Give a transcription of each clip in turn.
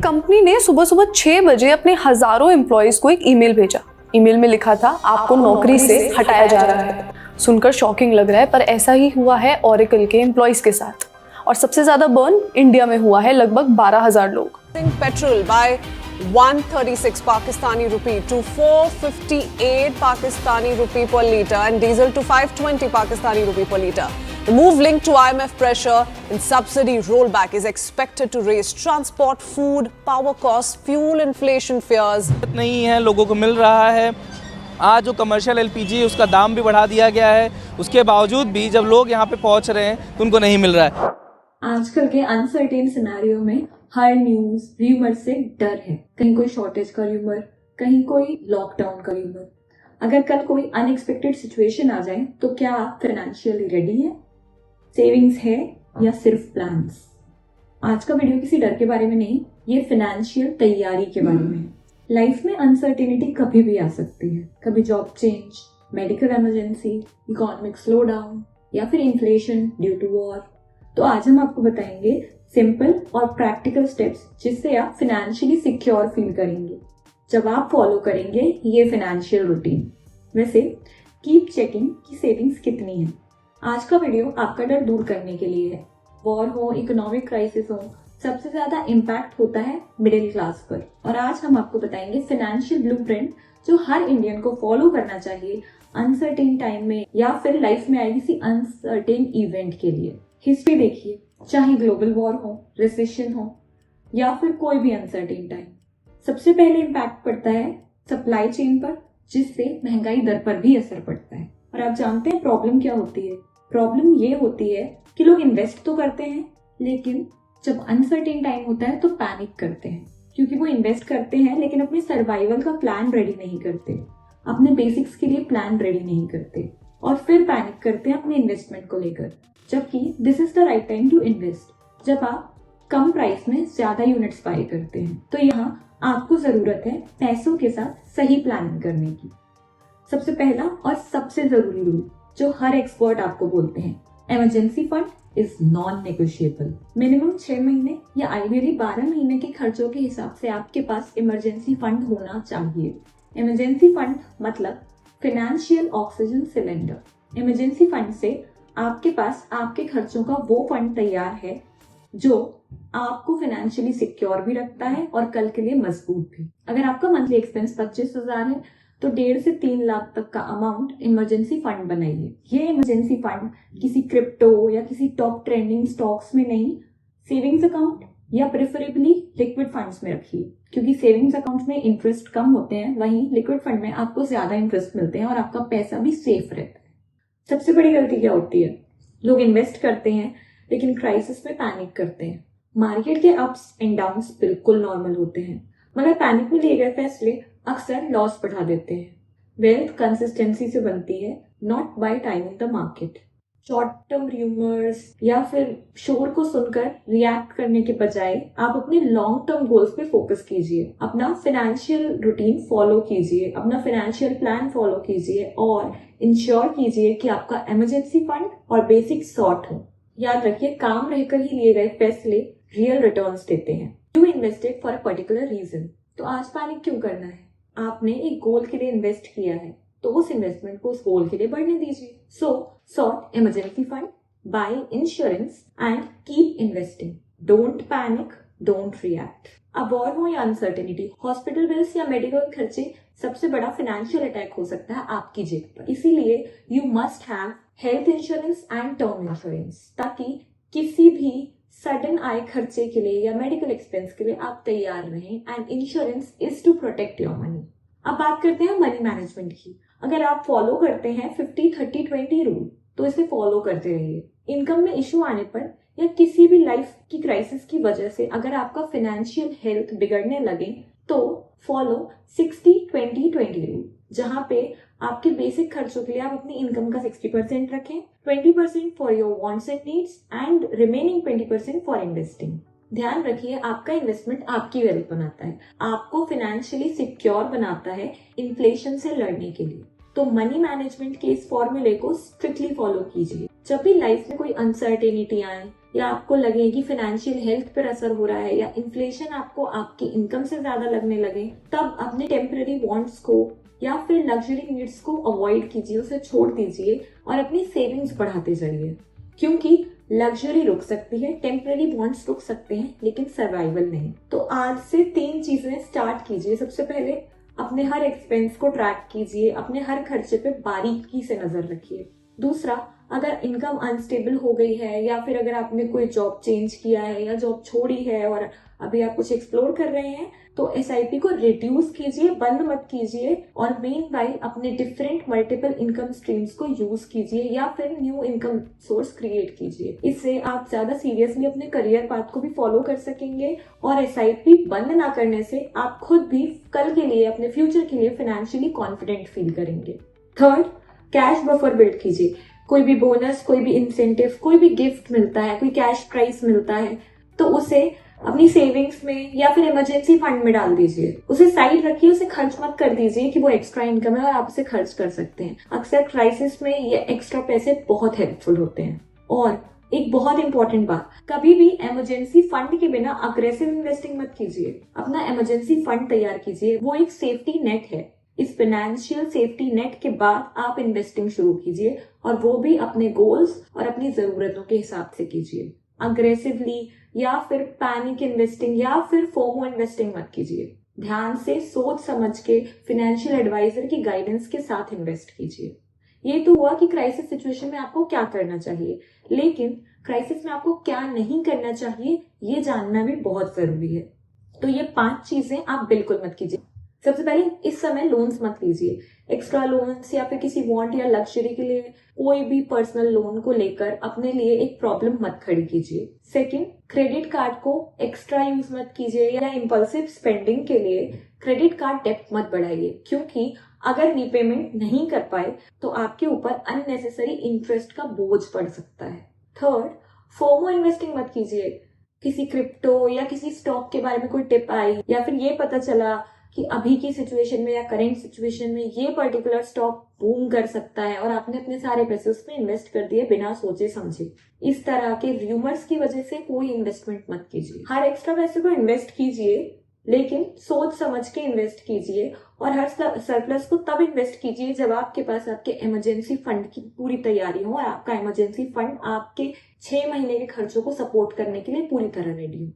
Company ने सुबह सुबह 6 बजे अपने हजारों एम्प्लॉयज को एक ईमेल भेजा। ईमेल में लिखा था आपको नौकरी से हटाया जा रहा है। सुनकर शॉकिंग लग रहा है, पर ऐसा ही हुआ है ओरेकल के एम्प्लॉयज के साथ। और सबसे ज्यादा बर्न इंडिया में हुआ है, लगभग 12,000 लोग। Petrol by 136 Pakistani rupee to 458 Pakistani rupee per litre and diesel to 520 Pakistani rupee per litre. The move linked to IMF pressure and subsidy rollback is expected to raise transport, food, power costs, fuel inflation fears. नहीं है, लोगों को मिल रहा है। आज जो commercial LPG उसका दाम भी बढ़ा दिया गया है, उसके बावजूद भी जब लोग यहाँ पे पहुँच रहे हैं तो उनको नहीं मिल रहा है। आजकल के अनसर्टेन सिनेरियो में हर न्यूज र्यूमर से डर है। कहीं कोई शॉर्टेज का र्यूमर, कहीं कोई लॉकडाउन का र्यूमर। अगर कल कोई अनएक्सपेक्टेड सिचुएशन आ जाए तो क्या आप फाइनेंशियली रेडी हैं? सेविंग्स है या सिर्फ प्लान्स? आज का वीडियो किसी डर के बारे में नहीं, ये फाइनेंशियल तैयारी के बारे में है। लाइफ में अनसर्टेनिटी कभी भी आ सकती है। कभी job change, medical emergency, economic slow down या फिर इन्फ्लेशन ड्यू टू वॉर। तो आज हम आपको बताएंगे सिंपल और प्रैक्टिकल स्टेप्स जिससे आप फाइनेंशियली सिक्योर फील करेंगे जब आप फॉलो करेंगे ये फाइनेंशियल रूटीन। वैसे कीप चेकिंग कि सेविंग्स कितनी है। आज का वीडियो आपका डर दूर करने के लिए है। वॉर हो, इकोनॉमिक क्राइसिस हो, सबसे ज्यादा इम्पैक्ट होता है मिडिल क्लास पर। और आज हम आपको बताएंगे फाइनेंशियल ब्लूप्रिंट जो हर इंडियन को फॉलो करना चाहिए अनसर्टेन टाइम में या फिर लाइफ में आए किसी अनसर्टेन इवेंट के लिए। हिस्ट्री देखिए, चाहे ग्लोबल वॉर हो, रिसेशन हो या फिर कोई भी अनसर्टेन टाइम, सबसे पहले इम्पैक्ट पड़ता है सप्लाई चेन पर, जिससे महंगाई दर पर भी असर पड़ता है। और आप जानते हैं प्रॉब्लम क्या होती है? प्रॉब्लम ये होती है कि लोग इन्वेस्ट तो करते हैं, लेकिन जब अनसर्टेन टाइम होता है तो पैनिक करते हैं, क्योंकि वो इन्वेस्ट करते हैं लेकिन अपने सर्वाइवल का प्लान रेडी नहीं करते, अपने बेसिक्स के लिए प्लान रेडी नहीं करते और फिर पैनिक करते हैं अपने इन्वेस्टमेंट को लेकर। जबकि this is the right time to invest जब आप कम प्राइस में ज्यादा यूनिट्स बाय करते हैं। तो यहाँ आपको जरूरत है पैसों के साथ सही प्लानिंग करने की। सबसे पहला और सबसे जरूरी रूल जो हर एक्सपर्ट आपको बोलते हैं, emergency fund is non negotiable. Minimum 6 महीने या आइडियली 12 महीने के खर्चों के हिसाब से आपके पास इमरजेंसी फंड होना चाहिए। इमरजेंसी फंड मतलब financial oxygen cylinder. Emergency fund से आपके पास आपके खर्चों का वो फंड तैयार है जो आपको फाइनेंशियली सिक्योर भी रखता है और कल के लिए मजबूत भी। अगर आपका मंथली एक्सपेंस 25,000 है तो 1.5 से 3 लाख तक का अमाउंट इमरजेंसी फंड बनाइए। ये इमरजेंसी फंड किसी क्रिप्टो या किसी टॉप ट्रेंडिंग स्टॉक्स में नहीं, सेविंग्स अकाउंट या प्रेफरेबली लिक्विड फंड्स में रखिए, क्योंकि सेविंग्स अकाउंट में इंटरेस्ट कम होते हैं, वहीं लिक्विड फंड में आपको ज्यादा इंटरेस्ट मिलते हैं और आपका पैसा भी सेफ रहता है। सबसे बड़ी गलती क्या होती है? लोग इन्वेस्ट करते हैं लेकिन क्राइसिस में पैनिक करते हैं। मार्केट के अप्स एंड डाउन्स बिल्कुल नॉर्मल होते हैं, मगर पैनिक में लिए गए फैसले अक्सर लॉस बढ़ा देते हैं। वेल्थ कंसिस्टेंसी से बनती है, not by timing the market. Short term rumours या फिर शोर को सुनकर रिएक्ट करने के बजाय आप अपने लॉन्ग टर्म गोल्स पे फोकस कीजिए, अपना फाइनेंशियल रूटीन फॉलो कीजिए, अपना फाइनेंशियल प्लान फॉलो कीजिए और इंश्योर कीजिए कि आपका इमरजेंसी फंड और बेसिक सॉर्ट हो। याद रखिए, काम रहकर ही लिए गए फैसले रियल रिटर्न्स देते हैं। You invested for a particular reason. तो आज पैनिक क्यों करना है? आपने एक गोल के लिए इन्वेस्ट किया है तो उस इन्वेस्टमेंट को उस गोल के लिए बढ़ने दीजिए। So sort emergency fund, buy insurance and keep investing. Don't panic, don't react. अब वॉर हो या अनसर्टेनिटी, हॉस्पिटल बिल्स या मेडिकल खर्चे सबसे बड़ा फाइनेंशियल अटैक हो सकता है आपकी जेब पर। इसीलिए you must have health insurance and term insurance, ताकि किसी भी सडन आय खर्चे के लिए या मेडिकल एक्सपेंस के लिए आप तैयार रहें। And insurance is to protect your money. अब बात करते हैं मनी मैनेजमेंट की। अगर आप फॉलो करते हैं 50-30-20 रूल तो इसे फॉलो करते रहिए। इनकम में इश्यू आने पर या किसी भी लाइफ की क्राइसिस की वजह से अगर आपका फाइनेंशियल हेल्थ बिगड़ने लगे तो फॉलो 60-20-20 रूल, जहां पे आपके बेसिक खर्चों के लिए आप अपनी इनकम का 60% रखें, 20% for your wants and needs and remaining 20% for investing. ध्यान रखिए, आपका इन्वेस्टमेंट आपकी वेल्थ बनाता है, आपको फाइनेंशियली सिक्योर बनाता है इन्फ्लेशन से लड़ने के लिए। तो मनी मैनेजमेंट के इस फॉर्मूले को स्ट्रिक्टली फॉलो कीजिए। जब भी लाइफ में कोई अनसर्टेनिटी आए या आपको लगे कि फाइनेंशियल हेल्थ पर असर हो रहा है या इन्फ्लेशन आपको आपकी इनकम से ज्यादा लगने लगे, तब अपने टेम्पररी वांट्स को या फिर लग्जरी नीड्स को अवॉइड कीजिए, उसे छोड़ दीजिए और अपनी सेविंग्स बढ़ाते जाइए। क्योंकि लग्जरी रुक सकती है, टेम्पररी वांट्स रुक सकते हैं, लेकिन सर्वाइवल नहीं। तो आज से 3 चीजें स्टार्ट कीजिए। सबसे पहले अपने हर एक्सपेंस को ट्रैक कीजिए, अपने हर खर्चे पे बारीकी से नजर रखिए। दूसरा, अगर इनकम अनस्टेबल हो गई है या फिर अगर आपने कोई जॉब चेंज किया है या जॉब छोड़ी है और अभी आप कुछ एक्सप्लोर कर रहे हैं, तो SIP को रिड्यूस कीजिए, बंद मत कीजिए और मीनवाइल अपने डिफरेंट मल्टीपल इनकम स्ट्रीम्स को यूज कीजिए या फिर न्यू इनकम सोर्स क्रिएट कीजिए। इससे आप ज्यादा सीरियसली अपने करियर पाथ को भी फॉलो कर सकेंगे और SIP बंद ना करने से आप खुद भी कल के लिए, अपने फ्यूचर के लिए फाइनेंशियली कॉन्फिडेंट फील करेंगे। थर्ड, कैश बफर बिल्ड कीजिए। कोई भी बोनस, कोई भी इंसेंटिव, कोई भी गिफ्ट मिलता है, कोई कैश प्राइस मिलता है, तो उसे अपनी सेविंग्स में या फिर इमरजेंसी फंड में डाल दीजिए। उसे साइड रखिए, उसे खर्च मत कर दीजिए कि वो एक्स्ट्रा इनकम है और आप उसे खर्च कर सकते हैं। अक्सर क्राइसिस में ये एक्स्ट्रा पैसे बहुत हेल्पफुल होते हैं। और एक बहुत इंपॉर्टेंट बात, कभी भी इमरजेंसी फंड के बिना अग्रेसिव इन्वेस्टिंग मत कीजिए। अपना इमरजेंसी फंड तैयार कीजिए, वो एक सेफ्टी नेट है। इस फाइनेंशियल सेफ्टी नेट के बाद आप इन्वेस्टिंग शुरू कीजिए और वो भी अपने गोल्स और अपनी जरूरतों के हिसाब से कीजिए। अग्रेसिवली या फिर पैनिक इन्वेस्टिंग या फिर फोमो इन्वेस्टिंग मत कीजिए। ध्यान से सोच समझ के फाइनेंशियल एडवाइजर की गाइडेंस के साथ इन्वेस्ट कीजिए। ये तो हुआ कि क्राइसिस सिचुएशन में आपको क्या करना चाहिए, लेकिन क्राइसिस में आपको क्या नहीं करना चाहिए ये जानना भी बहुत जरूरी है। तो ये 5 चीजें आप बिल्कुल मत कीजिए। सबसे पहले, इस समय लोन्स मत लीजिए। एक्स्ट्रा लोन्स या फिर किसी वांट या लग्जरी के लिए कोई भी पर्सनल लोन को लेकर अपने लिए एक प्रॉब्लम मत खड़ी कीजिए। सेकंड, क्रेडिट कार्ड को एक्स्ट्रा यूज मत कीजिए या इम्पल्सिव स्पेंडिंग के लिए क्रेडिट कार्ड डेब्ट मत बढ़ाइए, क्योंकि अगर रीपेमेंट नहीं कर पाए तो आपके ऊपर अननेसेसरी इंटरेस्ट का बोझ पड़ सकता है। थर्ड, फोमो इन्वेस्टिंग मत कीजिए। किसी क्रिप्टो या किसी स्टॉक के बारे में कोई टिप आई या फिर ये पता चला कि अभी की सिचुएशन में या करेंट सिचुएशन में ये पर्टिकुलर स्टॉक बूम कर सकता है और आपने अपने सारे पैसे उसमें इन्वेस्ट कर दिए बिना सोचे समझे, इस तरह के रूमर्स की वजह से कोई इन्वेस्टमेंट मत कीजिए। हर एक्स्ट्रा पैसे को इन्वेस्ट कीजिए, लेकिन सोच समझ के इन्वेस्ट कीजिए और हर सरप्लस को तब इन्वेस्ट कीजिए जब आपके पास आपके इमरजेंसी फंड की पूरी तैयारी हो और आपका इमरजेंसी फंड आपके 6 महीने के खर्चों को सपोर्ट करने के लिए पूरी तरह रेडी हो।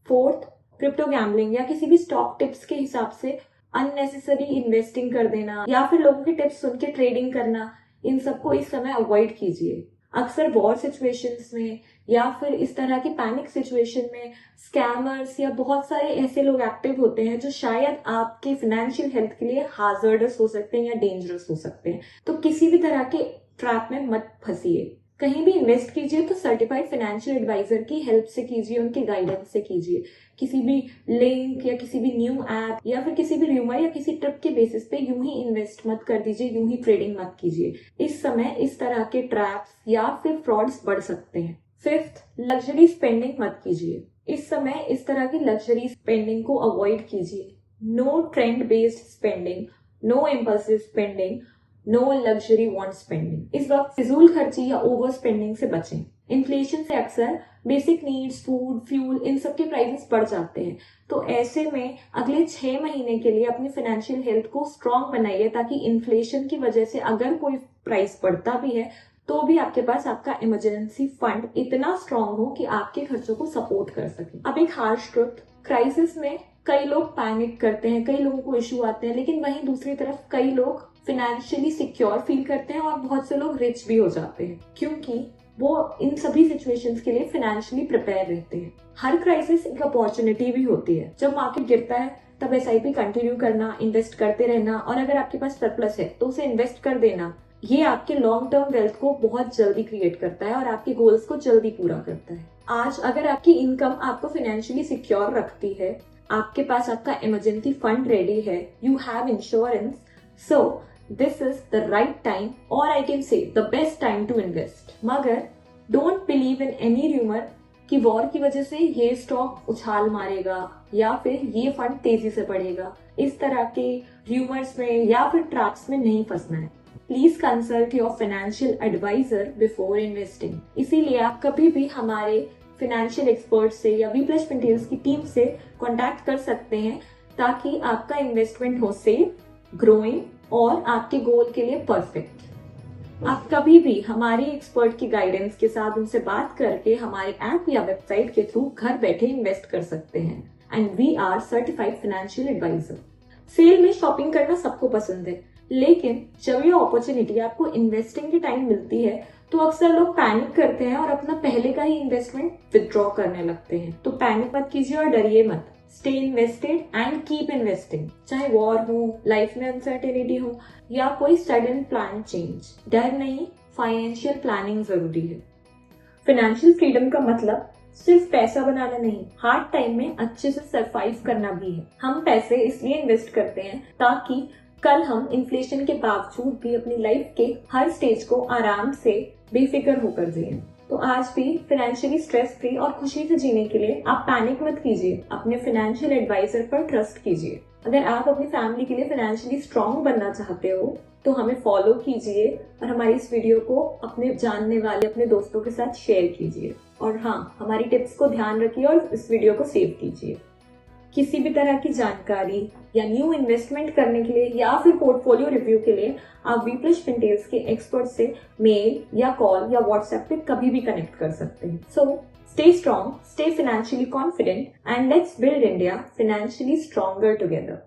फोर्थ, क्रिप्टो गैम्बलिंग या किसी भी स्टॉक टिप्स के हिसाब से अननेसेसरी इन्वेस्टिंग कर देना या फिर लोगों की टिप्स सुन के ट्रेडिंग करना, इन सबको इस समय अवॉइड कीजिए। अक्सर वॉर सिचुएशंस में या फिर इस तरह की पैनिक सिचुएशन में स्कैमर्स या बहुत सारे ऐसे लोग एक्टिव होते हैं जो शायद आपके फाइनेंशियल हेल्थ के लिए हाजर्डस हो सकते हैं या डेंजरस हो सकते हैं। तो किसी भी तरह के ट्रैप में मत फंसिए। कहीं भी इन्वेस्ट कीजिए तो सर्टिफाइड फाइनेंशियल एडवाइजर की हेल्प से कीजिए, उनके गाइडेंस से कीजिए। किसी भी लिंक या किसी भी न्यू ऐप या फिर किसी भी रूमर या किसी ट्रिप के बेसिस पे यूं ही इन्वेस्ट मत कर दीजिए, यूं ही ट्रेडिंग मत कीजिए। इस समय इस तरह के ट्रैप्स या फिर फ्रॉड्स बढ़ सकते हैं। फिफ्थ, लग्जरी स्पेंडिंग मत कीजिए। इस समय इस तरह की लग्जरी स्पेंडिंग को अवॉइड कीजिए। No trend based spending, no impulsive spending, no luxury want spending. इस वक्त फिजूल खर्ची या ओवर स्पेंडिंग से बचें। इन्फ्लेशन से अक्सर बेसिक नीड्स, फूड, फ्यूल, इन सब के प्राइसेस बढ़ जाते हैं। तो ऐसे में अगले 6 महीने के लिए अपनी फाइनेंशियल हेल्थ को स्ट्रॉन्ग बनाइए, ताकि इन्फ्लेशन की वजह से अगर कोई प्राइस बढ़ता भी है तो भी आपके पास आपका इमरजेंसी फंड इतना स्ट्रॉन्ग हो कि आपके खर्चों को सपोर्ट कर सके। अब एक हार्श ट्रुथ, क्राइसिस में कई लोग पैनिक करते हैं, कई लोगों को इश्यू आते हैं, लेकिन वहीं दूसरी तरफ कई लोग फाइनेंशियली सिक्योर फील करते हैं और बहुत से लोग रिच भी हो जाते हैं, क्योंकि वो इन सभी सिचुएशंस के लिए फाइनेंशियली प्रिपेयर रहते हैं। हर क्राइसिस एक अपॉर्चुनिटी भी होती है। जब मार्केट गिरता है तब SIP कंटिन्यू करना, इन्वेस्ट करते रहना, और अगर आपके पास सरप्लस है तो उसे इन्वेस्ट कर देना। ये आपके लॉन्ग टर्म वेल्थ को बहुत जल्दी क्रिएट करता है और आपके गोल्स को जल्दी पूरा करता है। आज अगर आपकी इनकम आपको फाइनेंशियली सिक्योर रखती है, आपके पास आपका इमरजेंसी फंड रेडी है, you have insurance, so this is the right time, or I can say the best time to invest. मगर don't believe in any rumor कि वॉर की वजह से ये स्टॉक उछाल मारेगा या फिर ये फंड तेजी से बढ़ेगा। इस तरह के रूमर्स में या फिर ट्रैप्स में नहीं फंसना है। Please consult your financial adviser before investing. इसीलिए आप कभी भी हमारे फाइनेंशियल एक्सपर्ट से या वी प्लस फिनटेल्स की टीम से कांटेक्ट कर सकते हैं ताकि आपका इन्वेस्टमेंट हो सेफ, ग्रोइंग और आपके गोल के लिए परफेक्ट। आप कभी भी हमारे एक्सपर्ट की गाइडेंस के साथ उनसे बात करके हमारे ऐप या वेबसाइट के थ्रू घर बैठे इन्वेस्ट कर सकते हैं। And we are certified financial adviser. Sale में शॉपिंग करना सबको पसंद है, लेकिन जब ये अपॉर्चुनिटी आपको इन्वेस्टिंग के टाइम मिलती है तो अक्सर लोग पैनिक करते हैं और अपना पहले का ही इन्वेस्टमेंट विथड्रॉ करने लगते हैं। तो पैनिक मत कीजिए और डरिए मत। Stay invested and keep investing. चाहे वॉर हो, लाइफ में अनसर्टेनिटी हो या कोई सडन प्लान चेंज, डर नहीं, फाइनेंशियल प्लानिंग जरूरी है। फाइनेंशियल फ्रीडम का मतलब सिर्फ पैसा बनाना नहीं, हार्ड टाइम में अच्छे से सरवाइव करना भी है। हम पैसे इसलिए इन्वेस्ट करते हैं ताकि कल हम इन्फ्लेशन के बावजूद भी अपनी लाइफ के हर स्टेज को आराम से बेफिक्र होकर जिए। तो आज भी फाइनेंशियली स्ट्रेस फ्री और खुशी से जीने के लिए आप पैनिक मत कीजिए, अपने फाइनेंशियल एडवाइजर पर ट्रस्ट कीजिए। अगर आप अपनी फैमिली के लिए फाइनेंशियली स्ट्रांग बनना चाहते हो तो हमें फॉलो कीजिए और हमारी इस वीडियो को अपने जानने वाले अपने दोस्तों के साथ शेयर कीजिए। और हाँ, हमारी टिप्स को ध्यान रखिए और इस वीडियो को सेव कीजिए। किसी भी तरह की जानकारी या न्यू इन्वेस्टमेंट करने के लिए या फिर पोर्टफोलियो रिव्यू के लिए आप वी प्लस फिनटेल्स के एक्सपर्ट से मेल या कॉल या व्हाट्सएप पे कभी भी कनेक्ट कर सकते हैं। So stay strong, stay financially confident and let's build India financially stronger together.